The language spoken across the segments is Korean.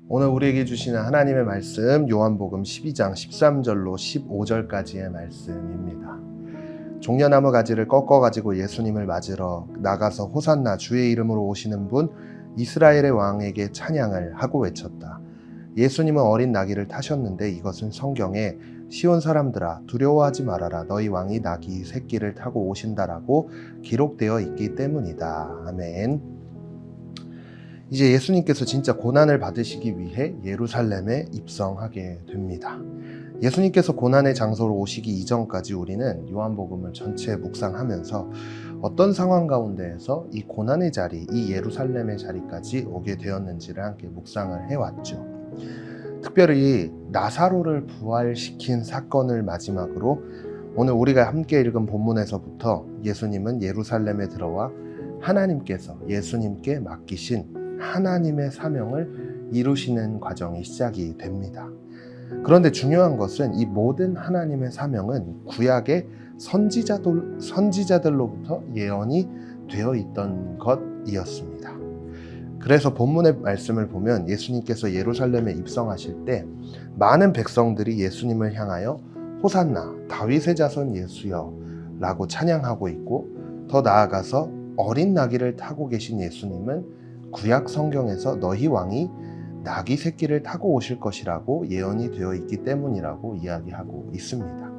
오늘 우리에게 주시는 하나님의 말씀 요한복음 12장 13절로 15절까지의 말씀입니다. 종려나무 가지를 꺾어가지고 예수님을 맞으러 나가서 호산나 주의 이름으로 오시는 분 이스라엘의 왕에게 찬양을 하고 외쳤다. 예수님은 어린 나귀를 타셨는데 이것은 성경에 시온 사람들아 두려워하지 말아라 너희 왕이 나귀 새끼를 타고 오신다라고 기록되어 있기 때문이다. 아멘. 이제 예수님께서 진짜 고난을 받으시기 위해 예루살렘에 입성하게 됩니다. 예수님께서 고난의 장소로 오시기 이전까지 우리는 요한복음을 전체 묵상하면서 어떤 상황 가운데에서 이 고난의 자리, 이 예루살렘의 자리까지 오게 되었는지를 함께 묵상을 해왔죠. 특별히 나사로를 부활시킨 사건을 마지막으로 오늘 우리가 함께 읽은 본문에서부터 예수님은 예루살렘에 들어와 하나님께서 예수님께 맡기신 하나님의 사명을 이루시는 과정이 시작이 됩니다. 그런데 중요한 것은 이 모든 하나님의 사명은 구약의 선지자들로부터 예언이 되어 있던 것이었습니다. 그래서 본문의 말씀을 보면 예수님께서 예루살렘에 입성하실 때 많은 백성들이 예수님을 향하여 호산나 다윗의 자손 예수여 라고 찬양하고 있고, 더 나아가서 어린 나귀를 타고 계신 예수님은 구약 성경에서 너희 왕이 나귀 새끼를 타고 오실 것이라고 예언이 되어 있기 때문이라고 이야기하고 있습니다.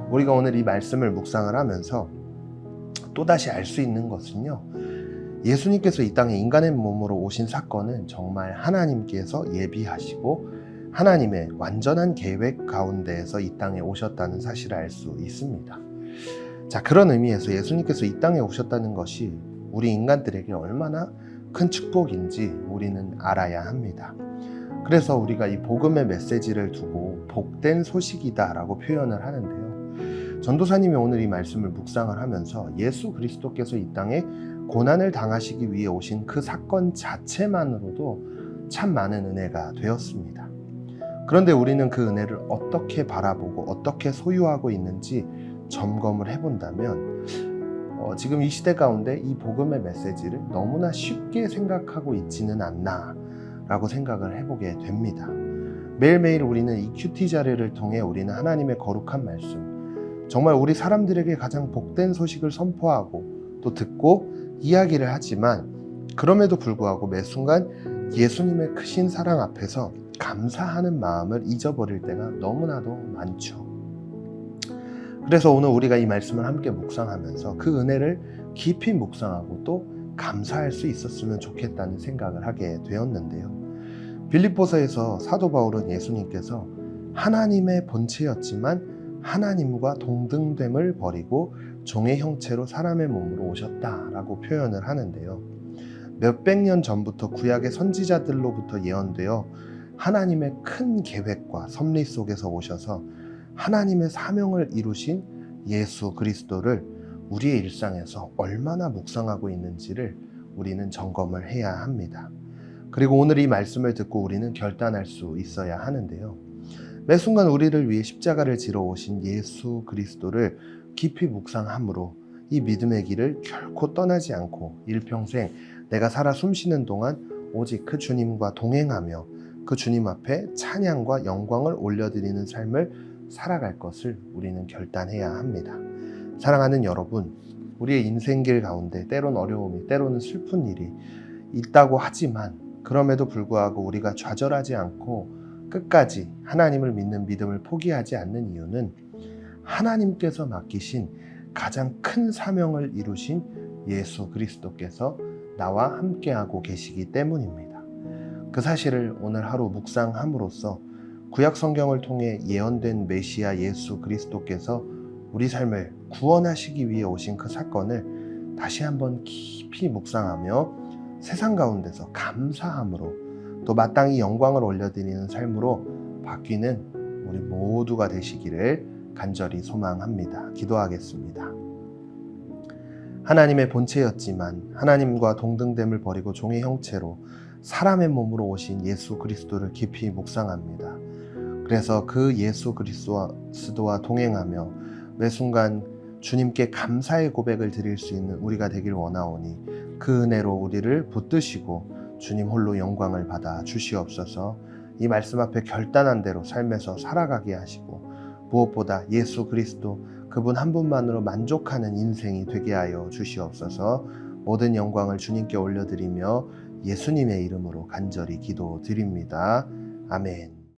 우리가 오늘 이 말씀을 묵상을 하면서 또다시 알 수 있는 것은요, 예수님께서 이 땅에 인간의 몸으로 오신 사건은 정말 하나님께서 예비하시고 하나님의 완전한 계획 가운데에서 이 땅에 오셨다는 사실을 알 수 있습니다. 자, 그런 의미에서 예수님께서 이 땅에 오셨다는 것이 우리 인간들에게 얼마나 큰 축복인지 우리는 알아야 합니다. 그래서 우리가 이 복음의 메시지를 두고 복된 소식이다 라고 표현을 하는데요, 전도사님이 오늘 이 말씀을 묵상을 하면서 예수 그리스도께서 이 땅에 고난을 당하시기 위해 오신 그 사건 자체만으로도 참 많은 은혜가 되었습니다. 그런데 우리는 그 은혜를 어떻게 바라보고 어떻게 소유하고 있는지 점검을 해본다면 지금 이 시대 가운데 이 복음의 메시지를 너무나 쉽게 생각하고 있지는 않나 라고 생각을 해보게 됩니다. 매일매일 우리는 이 큐티 자료를 통해 우리는 하나님의 거룩한 말씀, 정말 우리 사람들에게 가장 복된 소식을 선포하고 또 듣고 이야기를 하지만, 그럼에도 불구하고 매 순간 예수님의 크신 사랑 앞에서 감사하는 마음을 잊어버릴 때가 너무나도 많죠. 그래서 오늘 우리가 이 말씀을 함께 묵상하면서 그 은혜를 깊이 묵상하고 또 감사할 수 있었으면 좋겠다는 생각을 하게 되었는데요, 빌립보서에서 사도 바울은 예수님께서 하나님의 본체였지만 하나님과 동등됨을 버리고 종의 형체로 사람의 몸으로 오셨다라고 표현을 하는데요, 몇백 년 전부터 구약의 선지자들로부터 예언되어 하나님의 큰 계획과 섭리 속에서 오셔서 하나님의 사명을 이루신 예수 그리스도를 우리의 일상에서 얼마나 묵상하고 있는지를 우리는 점검을 해야 합니다. 그리고 오늘 이 말씀을 듣고 우리는 결단할 수 있어야 하는데요, 매 순간 우리를 위해 십자가를 지러 오신 예수 그리스도를 깊이 묵상함으로 이 믿음의 길을 결코 떠나지 않고 일평생 내가 살아 숨쉬는 동안 오직 그 주님과 동행하며 그 주님 앞에 찬양과 영광을 올려드리는 삶을 살아갈 것을 우리는 결단해야 합니다. 사랑하는 여러분, 우리의 인생길 가운데 때론 어려움이, 때로는 슬픈 일이 있다고 하지만 그럼에도 불구하고 우리가 좌절하지 않고 끝까지 하나님을 믿는 믿음을 포기하지 않는 이유는 하나님께서 맡기신 가장 큰 사명을 이루신 예수 그리스도께서 나와 함께하고 계시기 때문입니다. 그 사실을 오늘 하루 묵상함으로써 구약 성경을 통해 예언된 메시아 예수 그리스도께서 우리 삶을 구원하시기 위해 오신 그 사건을 다시 한번 깊이 묵상하며 세상 가운데서 감사함으로 또 마땅히 영광을 올려드리는 삶으로 바뀌는 우리 모두가 되시기를 간절히 소망합니다. 기도하겠습니다. 하나님의 본체였지만 하나님과 동등됨을 버리고 종의 형체로 사람의 몸으로 오신 예수 그리스도를 깊이 묵상합니다. 그래서 그 예수 그리스도와 동행하며 매 순간 주님께 감사의 고백을 드릴 수 있는 우리가 되길 원하오니 그 은혜로 우리를 붙드시고 주님 홀로 영광을 받아 주시옵소서. 이 말씀 앞에 결단한 대로 삶에서 살아가게 하시고 무엇보다 예수 그리스도 그분 한 분만으로 만족하는 인생이 되게 하여 주시옵소서. 모든 영광을 주님께 올려드리며 예수님의 이름으로 간절히 기도드립니다. 아멘.